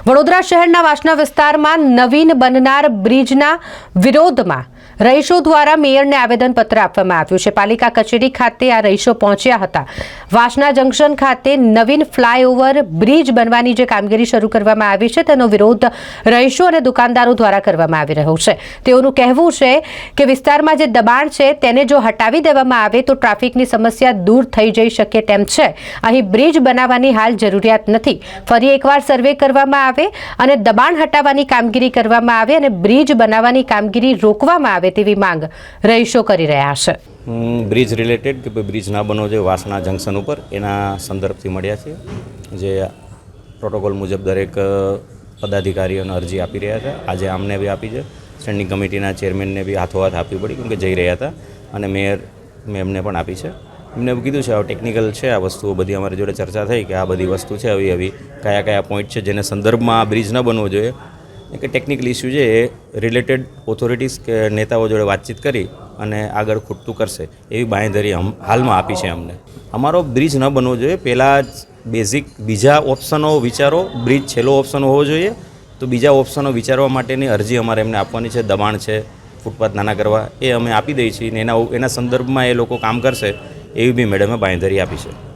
વડોદરા શહેરના વાસણા વિસ્તારમાં નવીન બનનાર બ્રિજના વિરોધમાં રહીશો દ્વારા મેયરને આવેદનપત્ર આપવામાં આવ્યું છે। પાલિકા કચેરી ખાતે આ રહીશો પહોંચ્યા હતા। વાસણા જંકશન ખાતે નવીન ફ્લાયઓવર બ્રિજ બનવાની જે કામગીરી શરૂ કરવામાં આવી છે તેનો વિરોધ રહીશો અને દુકાનદારો દ્વારા કરવામાં આવી રહ્યો છે। તેઓનું કહેવું છે કે વિસ્તારમાં જે દબાણ છે તેને જો હટાવી દેવામાં આવે તો ટ્રાફિકની સમસ્યા દૂર થઈ જઈ શકે તેમ છે। અહીં બ્રિજ બનાવવાની હાલ જરૂરિયાત નથી। ફરી એકવાર સર્વે કરવામાં આવે અને દબાણ હટાવવાની કામગીરી કરવામાં આવે અને બ્રિજ બનાવવાની કામગીરી રોકવામાં આવે તેવી માંગ રહીશો કરી રહ્યા છે। બ્રિજ રિલેટેડ કે બ્રિજ ના બનવો જોઈએ વાસણા જંકશન ઉપર એના સંદર્ભથી મળ્યા છે। જે પ્રોટોકોલ મુજબ દરેક પદાધિકારીઓને અરજી આપી રહ્યા હતા। આજે આમને બી આપી છે, સ્ટેન્ડિંગ કમિટીના ચેરમેનને બી હાથોહાથ આપવી પડી કેમ કે જઈ રહ્યા હતા અને મેયર મેમને પણ આપી છે। એમને એવું કીધું છે આ ટેકનિકલ છે, આ વસ્તુઓ બધી અમારી જોડે ચર્ચા થઈ કે આ બધી વસ્તુ છે આવી કયા કયા પોઈન્ટ છે જેને સંદર્ભમાં આ બ્રિજ ન બનવો જોઈએ કે ટેકનિકલ ઇસ્યુ છે એ રિલેટેડ ઓથોરિટીઝ કે નેતાઓ જોડે વાતચીત કરી અને આગળ ખૂટતું કરશે એવી બાંયધરી હાલમાં આપી છે અમને। અમારો બ્રિજ ન બનવો જોઈએ, પહેલાં જ બેઝિક બીજા ઓપ્શનો વિચારો, બ્રિજ છેલ્લો ઓપ્શન હોવો જોઈએ તો બીજા ઓપ્શનો વિચારવા માટેની અરજી અમારે એમને આપવાની છે। દબાણ છે, ફૂટપાથ નાના કરવા એ અમે આપી દઈએ છીએ ને એના સંદર્ભમાં એ લોકો કામ કરશે એવી બી મેડમે બાંયધરી આપી છે।